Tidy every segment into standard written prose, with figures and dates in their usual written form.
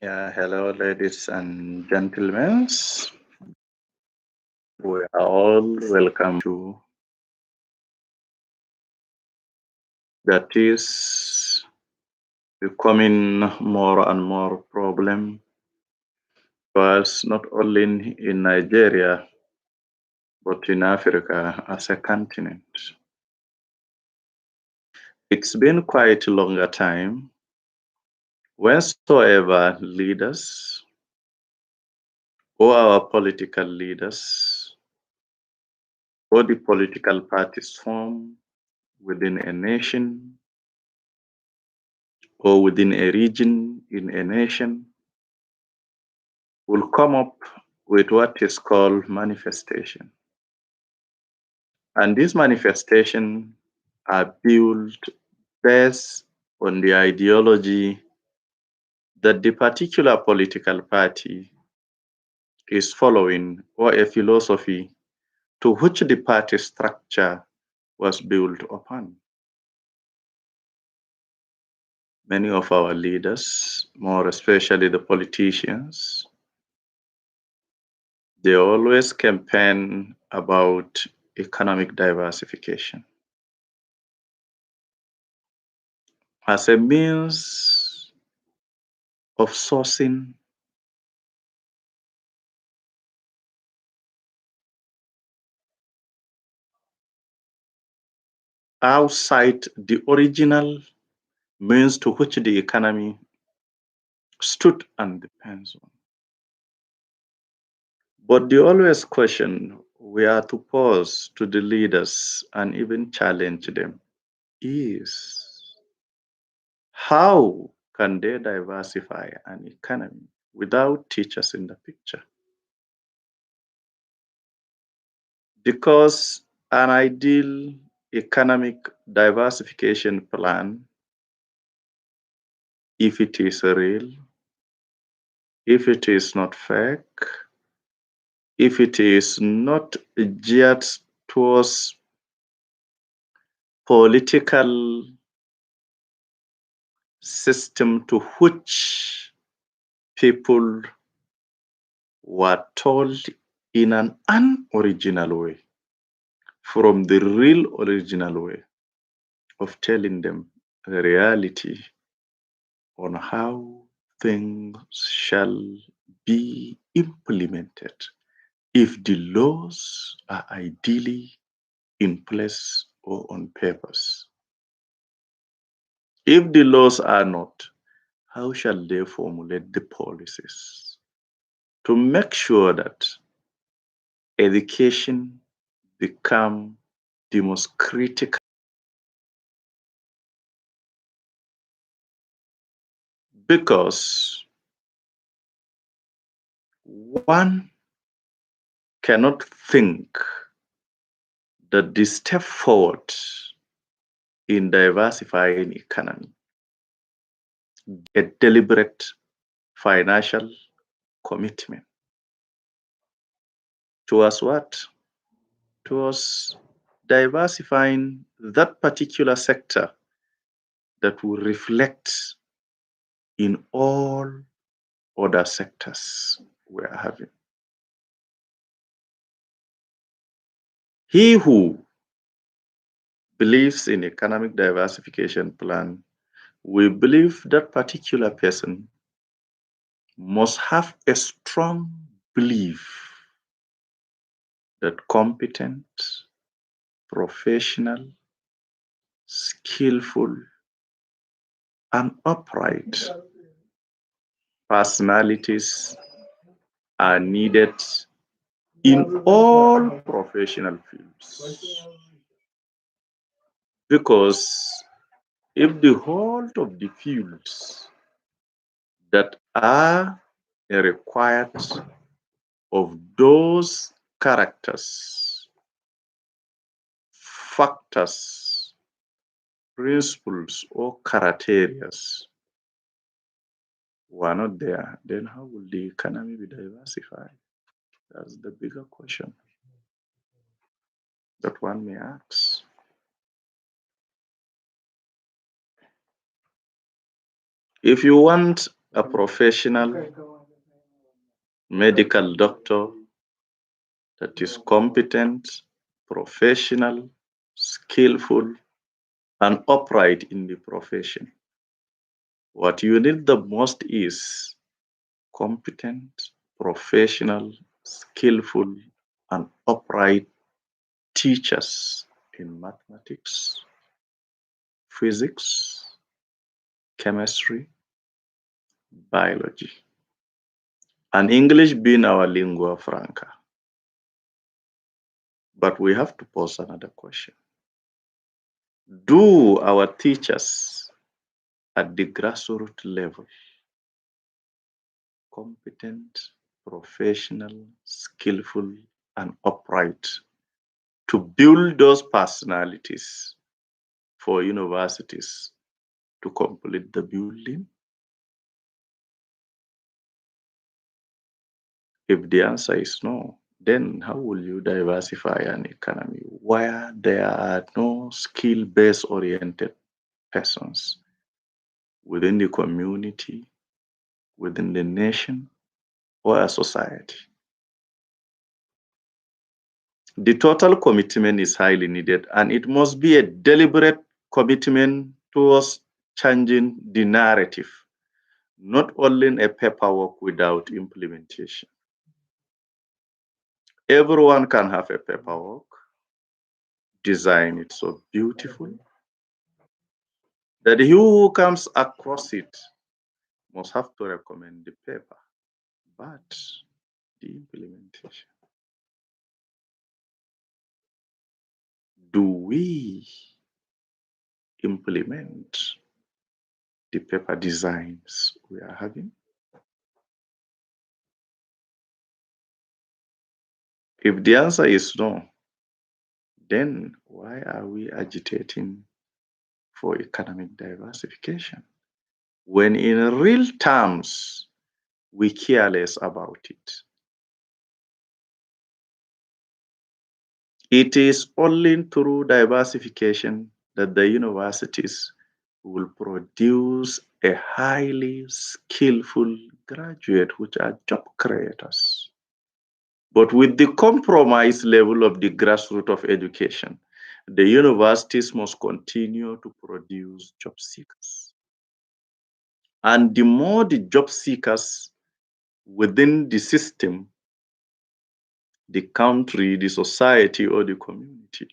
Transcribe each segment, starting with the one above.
Yeah, hello, ladies and gentlemen. We are all welcome to that is becoming more and more problem to us, not only in Nigeria, but in Africa as a continent. It's been quite a longer time whensoever leaders or our political leaders or the political parties form within a nation or within a region in a nation will come up with what is called manifestation. And these manifestations are built based on the ideology that the particular political party is following or a philosophy to which the party structure was built upon. Many of our leaders, more especially the politicians, they always campaign about economic diversification as a means of sourcing outside the original means to which the economy stood and depends on. But the always question we are to pose to the leaders and even challenge them is how can they diversify an economy without teachers in the picture? Because an ideal economic diversification plan, if it is real, if it is not fake, if it is not geared towards political system to which people were told in an unoriginal way, from the real original way of telling them the reality on how things shall be implemented if the laws are ideally in place or on purpose. If the laws are not, how shall they formulate the policies to make sure that education become the most critical? Because one cannot think that the step forward in diversifying economy, a deliberate financial commitment towards what? Towards diversifying that particular sector that will reflect in all other sectors we are having. He who believes in economic diversification plan will believe that particular person must have a strong belief that competent, professional, skillful, and upright personalities are needed in all professional fields. Because if the whole of the fields that are required of those characters, factors, principles, or criteria were not there, then how will the economy be diversified? That's the bigger question that one may ask. If you want a professional medical doctor that is competent, professional, skillful, and upright in the profession. What you need the most is competent, professional, skillful, and upright teachers in mathematics, physics, chemistry, biology, and English being our lingua franca. But we have to pose another question. Do our teachers at the grassroots level, competent, professional, skillful, and upright, to build those personalities for universities to complete the building? If the answer is no, then how will you diversify an economy where there are no skill-based oriented persons within the community, within the nation, or a society? The total commitment is highly needed, and it must be a deliberate commitment towards changing the narrative, not only a paperwork without implementation. Everyone can have a paperwork, design it so beautiful that he who comes across it must have to recommend the paper, but the implementation. Do we implement the paper designs we are having? If the answer is no, then why are we agitating for economic diversification when in real terms we care less about it? It is only through diversification that the universities will produce a highly skillful graduate, which are job creators. But with the compromised level of the grassroots of education, the universities must continue to produce job seekers. And the more the job seekers within the system, the country, the society, or the community,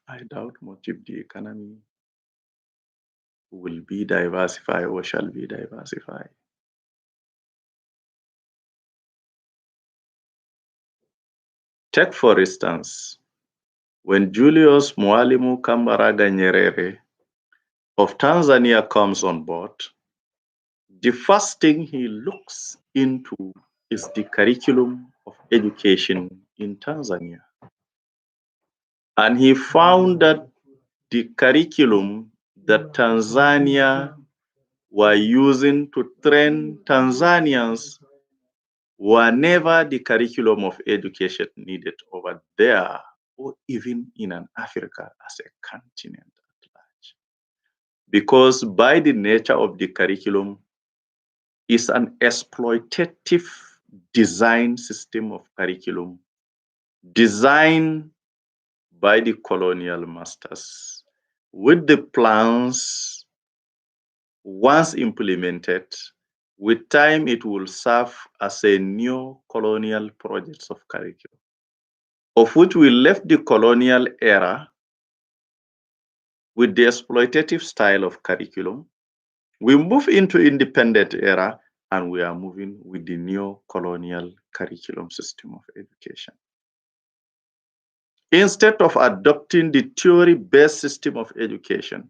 I doubt much if the economy will be diversified or shall be diversified. Take, for instance, when Julius Mwalimu Kambarage Nyerere of Tanzania comes on board, the first thing he looks into is the curriculum of education in Tanzania. And he found that the curriculum that Tanzania were using to train Tanzanians were never the curriculum of education needed over there or even in an Africa as a continent at large. Because by the nature of the curriculum, is an exploitative design system of curriculum designed by the colonial masters with the plans, once implemented, with time it will serve as a new colonial project of curriculum, of which we left the colonial era with the exploitative style of curriculum. We move into independent era and we are moving with the new colonial curriculum system of education. Instead of adopting the theory-based system of education,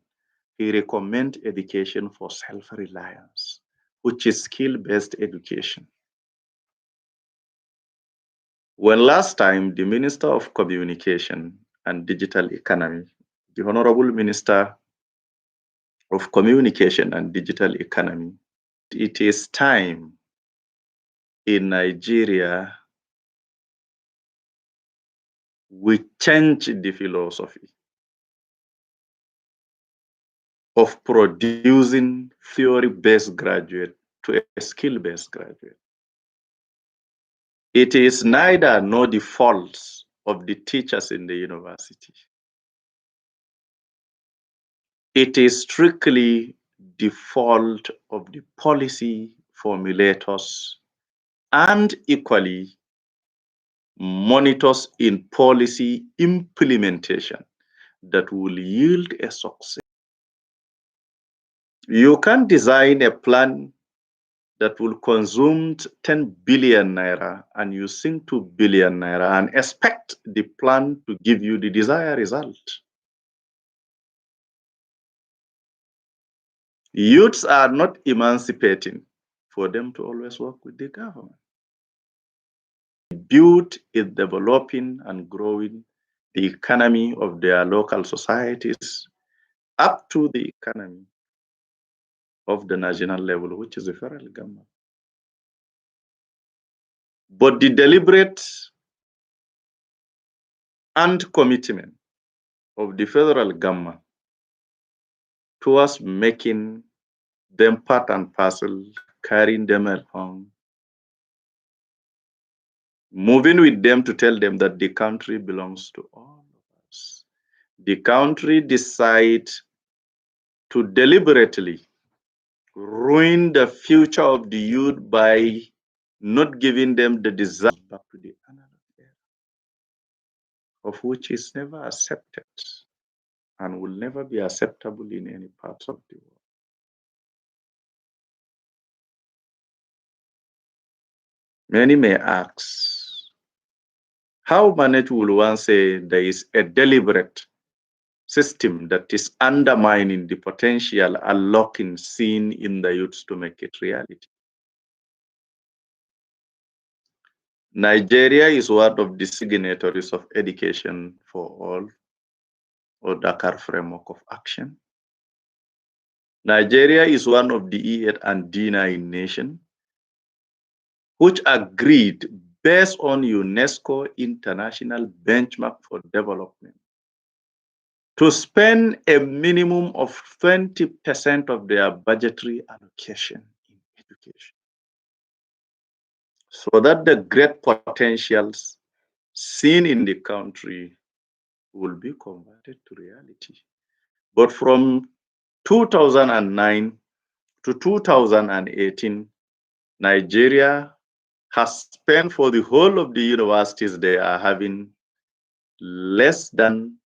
he recommends education for self-reliance, which is skill-based education. When last time the Minister of Communication and Digital Economy, the Honorable Minister of Communication and Digital Economy, it is time in Nigeria we change the philosophy of producing theory-based graduate to a skill-based graduate. It is neither nor the faults of the teachers in the university. It is strictly the fault of the policy formulators and equally monitors in policy implementation that will yield a success. You can design a plan that will consume 10 billion naira and you sink 2 billion naira and expect the plan to give you the desired result. Youths are not emancipating for them to always work with the government. Build is developing and growing the economy of their local societies up to the economy of the national level, which is the federal government. But the deliberate and commitment of the federal government towards making them part and parcel, carrying them along, moving with them to tell them that the country belongs to all of us. The country decides to deliberately ruin the future of the youth by not giving them the desire back to the analog era, of which is never accepted and will never be acceptable in any part of the world. Many may ask, how managed will one say there is a deliberate system that is undermining the potential unlocking seen in the youths to make it reality? Nigeria is one of the signatories of Education for All, or Dakar Framework of Action. Nigeria is one of the E8 and D9 nations which agreed based on UNESCO International Benchmark for Development to spend a minimum of 20% of their budgetary allocation in education, so that the great potentials seen in the country will be converted to reality. But from 2009 to 2018, Nigeria has spent for the whole of the universities they are having less than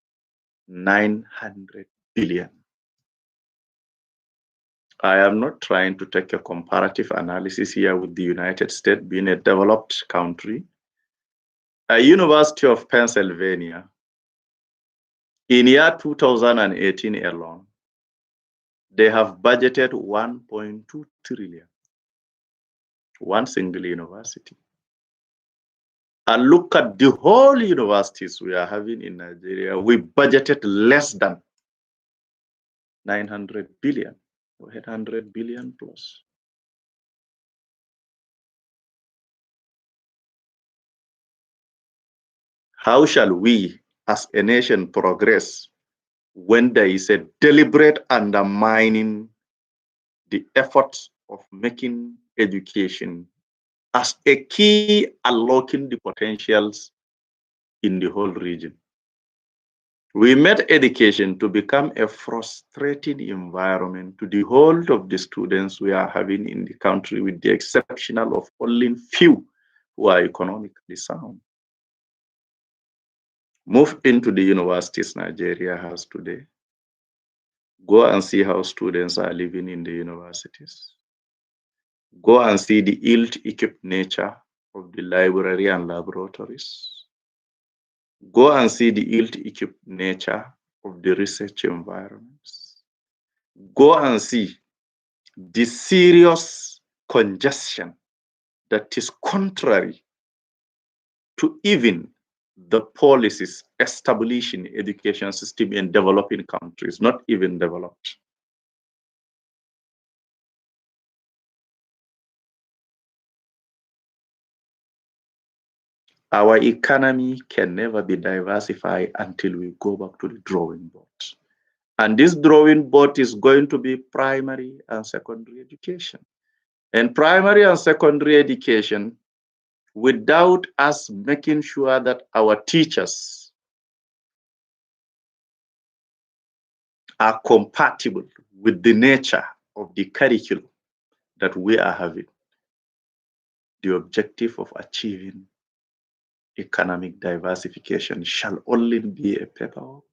900 billion. I am not trying to take a comparative analysis here with the United States being a developed country. A University of Pennsylvania, in year 2018 alone, they have budgeted 1.2 trillion, one single university. And look at the whole universities we are having in Nigeria, we budgeted less than 900 billion or 800 billion plus. How shall we as a nation progress when there is a deliberate undermining the efforts of making education as a key unlocking the potentials in the whole region? We made education to become a frustrating environment to the whole of the students we are having in the country, with the exception of only few who are economically sound. Move into the universities Nigeria has today. Go and see how students are living in the universities. Go and see the ill-equipped nature of the library and laboratories. Go and see the ill-equipped nature of the research environments. Go and see the serious congestion that is contrary to even the policies establishing education system in developing countries, not even developed. Our economy can never be diversified until we go back to the drawing board And this drawing board is going to be primary and secondary education. And primary and secondary education, without us making sure that our teachers are compatible with the nature of the curriculum that we are having, the objective of achieving economic diversification shall only be a paperwork,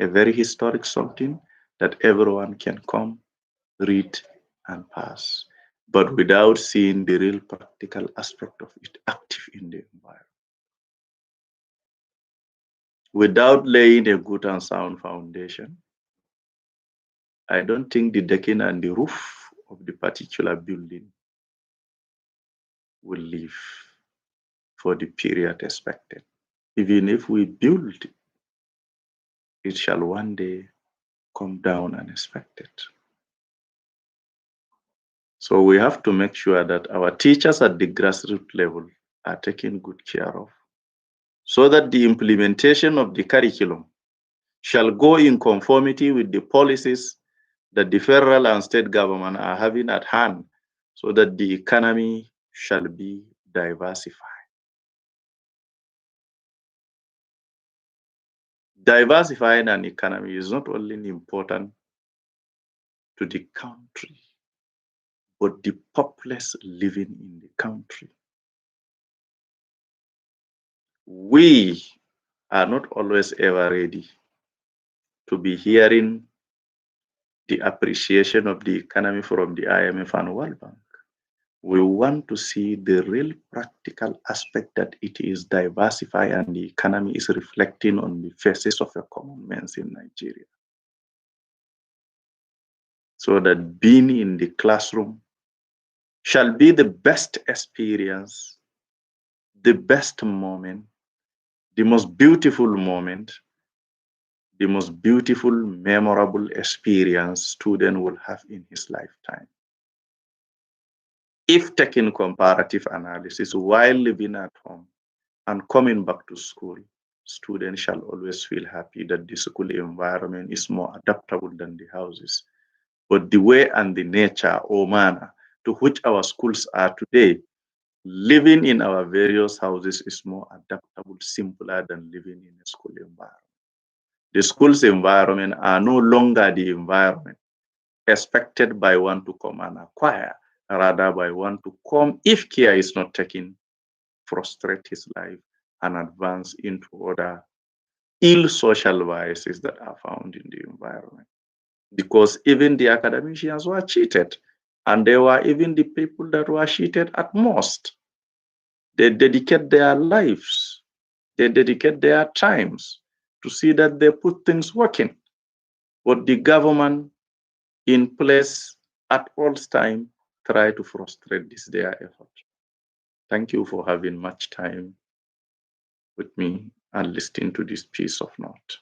a very historic something that everyone can come, read, and pass, but without seeing the real practical aspect of it active in the environment. Without laying a good and sound foundation, I don't think the decking and the roof of the particular building will live for the period expected. Even if we build, it shall one day come down unexpected. So we have to make sure that our teachers at the grassroots level are taken good care of, so that the implementation of the curriculum shall go in conformity with the policies that the federal and state government are having at hand, so that the economy shall be diversified. Diversifying an economy is not only important to the country, but the populace living in the country. We are not always ever ready to be hearing the appreciation of the economy from the IMF and World Bank. We want to see the real practical aspect that it is diversified and the economy is reflecting on the faces of a common man in Nigeria. So that being in the classroom shall be the best experience, the best moment, the most beautiful moment, the most beautiful, memorable experience student will have in his lifetime. If taking comparative analysis while living at home and coming back to school, students shall always feel happy that the school environment is more adaptable than the houses. But the way and the nature or manner to which our schools are today, living in our various houses is more adaptable, simpler than living in a school environment. The school's environment are no longer the environment expected by one to come and acquire, rather by one to come, if care is not taken, frustrate his life and advance into other ill social vices that are found in the environment. Because even the academicians were cheated, and they were even the people that were cheated at most. They dedicate their lives, they dedicate their times to see that they put things working. But the government in place at all time try to frustrate this their effort. Thank you for having much time with me and listening to this piece of note.